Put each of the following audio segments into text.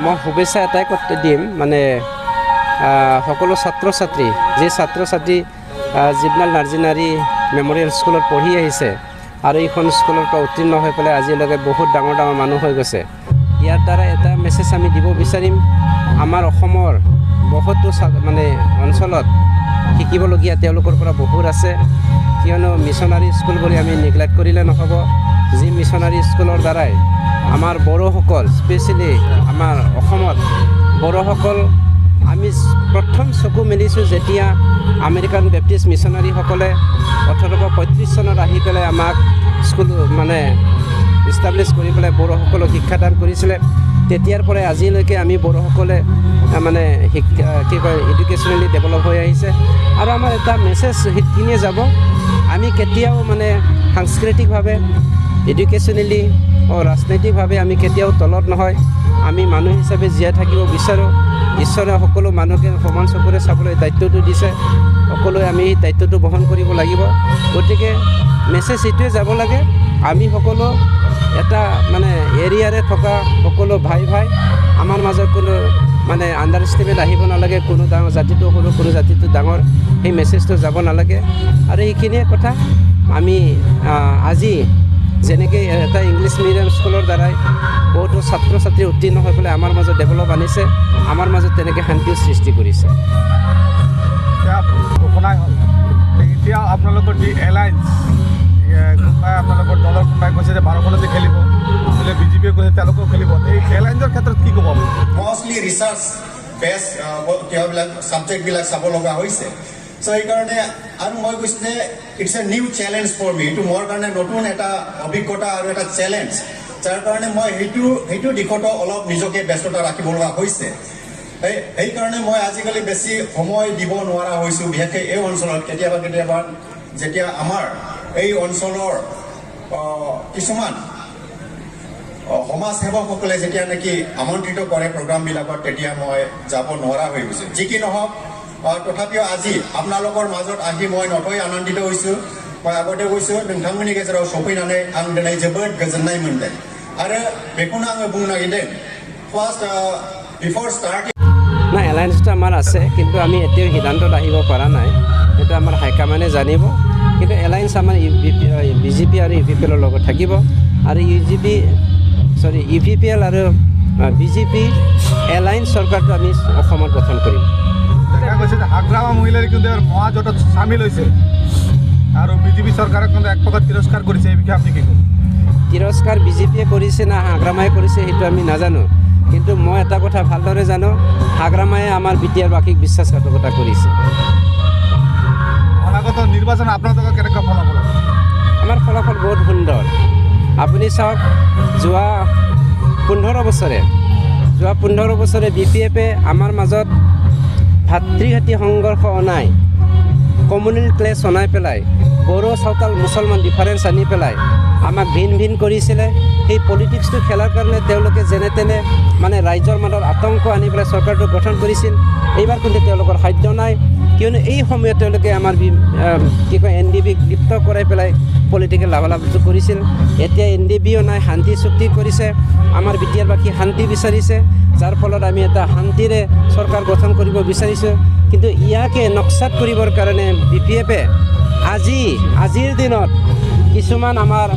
মই শুভেচ্ছা এটাই দিম মানে সকলো ছাত্ৰ ছাত্ৰী যি ছাত্ৰ ছাত্ৰী জীবনাল নাৰ্জিনাৰী মেমৰিয়েল স্কুলত পঢ়ি আহিছে আৰু এইখন স্কুলৰ পৰা উত্তীৰ্ণ হৈ পেলাই আজিলৈকে বহুত ডাঙৰ ডাঙৰ মানুহ হৈ গৈছে। ইয়াৰ দ্বাৰা এটা মেছেজ আমি দিব বিচাৰিম, আমাৰ অসমৰ বহুতো মানে অঞ্চলত শিকিবলগীয়া তেওঁলোকৰ পৰা বহুত আছে, কিয়নো মিছনাৰী স্কুল বুলি আমি নেগলেক্ট কৰিলে নহ'ব। যি মিছনাৰী স্কুলৰ দ্বাৰাই আমাৰ বড়োসকল, স্পেচিয়েলি আমাৰ অসমত বড়োসকল আমি প্ৰথম চকু মেলিছোঁ যেতিয়া আমেৰিকান বেপ্টিষ্ট মিছনাৰীসকলে 1835 চনত আহি পেলাই আমাক স্কুল মানে ইষ্টাব্লিছ কৰি পেলাই বড়োসকলক শিক্ষাদান কৰিছিলে। তেতিয়াৰ পৰাই আজিলৈকে আমি বড়োসকলে মানে কি কয় এডুকেশ্যনেলি ডেভেলপ হৈ আহিছে। আৰু আমাৰ এটা মেছেজ কিনিয়ে যাব, আমি কেতিয়াও মানে সাংস্কৃতিকভাৱে এডুকেশ্যনেলি ৰাজনৈতিকভাৱে আমি কেতিয়াও তলত নহয়। আমি মানুহ হিচাপে জীয়াই থাকিব বিচাৰোঁ। ঈশ্বৰে সকলো মানুহকে সমান চকুৰে চাবলৈ দায়িত্বটো দিছে, সকলোৱে আমি এই দায়িত্বটো বহন কৰিব লাগিব। গতিকে মেছেজ এইটোৱে যাব লাগে, আমি সকলো এটা মানে এৰিয়াৰে থকা সকলো ভাই আমাৰ মাজত কোনো মানে আণ্ডাৰষ্টেমেণ্ট আহিব নালাগে, কোনো ডাঙৰ জাতিটো সৰু কোনো জাতিটো ডাঙৰ, সেই মেছেজটো যাব নালাগে। আৰু এইখিনিয়ে কথা। আমি আজি যেনেকৈ এটা ইংলিছ মিডিয়াম স্কুলৰ দ্বাৰাই বহুতো ছাত্ৰ ছাত্ৰী উত্তীৰ্ণ হৈ পেলাই আমাৰ মাজত ডেভেলপ আনিছে, আমাৰ মাজত তেনেকৈ শান্তিও সৃষ্টি কৰিছে। এতিয়া আপোনালোকৰ যি এলায়েন্স, কোনোবাই আপোনালোকৰ দলৰ কোনোবাই কৈছে যে 12খনতে খেলিব, বোলে বিজেপিয়ে কৈছে তেওঁলোকেও খেলিব, এই এলায়েন্সৰ ক্ষেত্ৰত কি ক'ব? মষ্টলি ৰিচাৰ্চ বেছ কিবাবিলাক ছাবজেক্টবিলাক চাব লগা হৈছে। চ' সেইকাৰণে আৰু মই কৈছোঁ যে it's a new challenge for me, এইটো মোৰ কাৰণে নতুন এটা অভিজ্ঞতা আৰু এটা চেলেঞ্জ, যাৰ কাৰণে মই সেইটো দিশতো অলপ নিজকে ব্যস্ততা ৰাখিব লগা হৈছে। সেইকাৰণে মই আজিকালি বেছি সময় দিব নোৱাৰা হৈছোঁ, বিশেষকৈ এই অঞ্চলত। কেতিয়াবা যেতিয়া আমাৰ এই অঞ্চলৰ কিছুমান সমাজসেৱকসকলে যেতিয়া নেকি আমন্ত্ৰিত কৰে প্ৰগ্ৰামবিলাকত, তেতিয়া মই যাব নোৱাৰা হৈ গৈছোঁ। যি কি নহওক, তথাপিও আজি আপোনালোকৰ মাজত আহি মই নথৈ আনন্দিত হৈছোঁ। মই আগতে কৈছোঁ, नोंथांमोननि गेजेराव सफैनानै आं दिनै जोबोद गोजोननाय मोनदों। आरो बेखौनो आङो बुंनो नागिरदों, फार्स्ट बिफोर स्टार्टिং না এলায়েন্সটো আমাৰ আছে, কিন্তু আমি এতিয়াও সিদ্ধান্তত আহিব পৰা নাই, সেইটো আমাৰ হাইকমাণ্ডে জানিব। কিন্তু এলায়েন্স আমাৰ BJP আৰু UPPL লগত থাকিব, আৰু UPPL আৰু BJP এলায়েন্স চৰকাৰটো আমি অসমত গঠন কৰিম। দেখা গৈছে যে হাগ্ৰামা মহিলাৰ কিন্তু মহাজোঁটত চামিল হৈছে আৰু বিজেপি চৰকাৰে কিন্তু এক প্ৰকাৰ তিৰস্কাৰ কৰিছে, এই বিষয়ে আপুনি কি ক'ব? তিৰস্কাৰ BJPয়ে কৰিছে না হাগ্ৰামাই কৰিছে সেইটো আমি নাজানো, কিন্তু মই এটা কথা ভালদৰে জানো, হাগ্ৰামায়ে আমাৰ বিটিআৰবাসীক বিশ্বাসঘাতকতা কৰিছে। অনাগত নিৰ্বাচন আপোনালোকে কেনেকৈ ফলাফল? আমাৰ ফলাফল বহুত সুন্দৰ। আপুনি চাওক, যোৱা 15 বছৰে BPFে আমাৰ মাজত ভাতৃঘাতী সংঘৰ্ষ অনাই, কমিউনেল ক্লেছ অনাই পেলাই, বড়ো চাওতাল মুছলমান ডিফাৰেঞ্চ আনি পেলাই আমাক ভিন কৰিছিলে। সেই পলিটিক্সটো খেলাৰ কাৰণে তেওঁলোকে যেনে তেনে মানে ৰাইজৰ মাজত আতংক আনি পেলাই চৰকাৰটো গঠন কৰিছিল। এইবাৰ কিন্তু তেওঁলোকৰ সাধ্য নাই, কিয়নো এই সময়ত তেওঁলোকে আমাৰ কি কয় NDBক লিপ্ত কৰাই পেলাই পলিটিকেল লাভালাভটো কৰিছিল। এতিয়া NDBও নাই, শান্তি চুক্তি কৰিছে, আমাৰ বিটিআৰবাসী শান্তি বিচাৰিছে, যাৰ ফলত আমি এটা শান্তিৰে চৰকাৰ গঠন কৰিব বিচাৰিছোঁ। কিন্তু ইয়াকে নক্সাত কৰিবৰ কাৰণে BPFে আজিৰ দিনত কিছুমান আমাৰ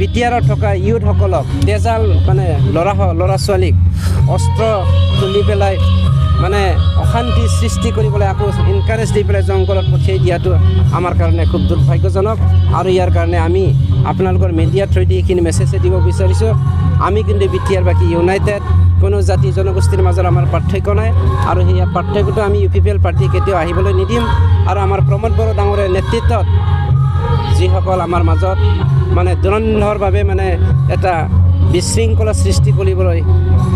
বিটিআৰত থকা ইউথসকলক, তেজাল মানে ল'ৰা ছোৱালীক অস্ত্ৰ তুলি পেলাই মানে অশান্তি সৃষ্টি কৰিবলৈ আকৌ এনকাৰেজ দি পেলাই জংঘলত পঠিয়াই দিয়াটো আমাৰ কাৰণে খুব দুৰ্ভাগ্যজনক। আৰু ইয়াৰ কাৰণে আমি আপোনালোকৰ মিডিয়াৰ থ্ৰুদি এইখিনি মেছেজ দিব বিচাৰিছোঁ, আমি কিন্তু বিটিআৰবাসী ইউনাইটেড, কোনো জাতি জনগোষ্ঠীৰ মাজত আমাৰ পাৰ্থক্য নাই, আৰু সেই পাৰ্থক্যটো আমি UPPL পাৰ্টি কেতিয়াও আহিবলৈ নিদিম। আৰু আমাৰ প্ৰমোদ বড়ো ডাঙৰীয়াৰ নেতৃত্বত যিসকল আমাৰ মাজত মানে দুৰন্ধৰভাৱে মানে এটা বিশৃংখলা সৃষ্টি কৰিবলৈ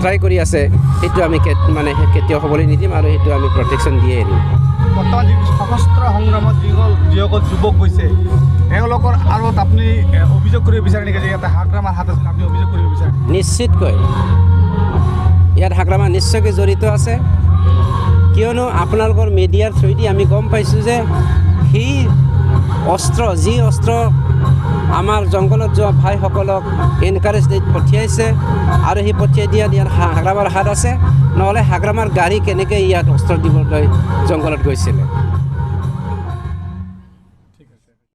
ট্ৰাই কৰি আছে, সেইটো আমি মানে কেতিয়াও হ'বলৈ নিদিম, আৰু সেইটো আমি প্ৰটেকশ্যন দিয়ে এৰিম। বৰ্তমান যি সশস্ত্ৰ সংগ্ৰামত যিসকল যুৱক গৈছে, এওঁলোকৰ আৰু আপুনি অভিযোগ কৰিব বিচাৰে নেকি যে ইয়াতে হাগ্ৰামাৰ হাত আছিল? আপুনি অভিযোগ কৰিব বিচাৰে? নিশ্চিতকৈ ইয়াত হাগ্ৰামা নিশ্চয়কৈ জড়িত আছে, কিয়নো আপোনালোকৰ মিডিয়াৰ থ্ৰুদি আমি গম পাইছোঁ যে সেই যি অস্ত্ৰ আমাৰ জংঘলত যোৱা ভাইসকলক এনকাৰেজ দি পঠিয়াইছে আৰু সেই পঠিয়াই দিয়াত ইয়াত হাগ্ৰামাৰ হাত আছে নহ'লে হাগ্ৰামাৰ গাড়ী কেনেকৈ ইয়াত অস্ত্ৰ দিবলৈ জংঘলত গৈছিলে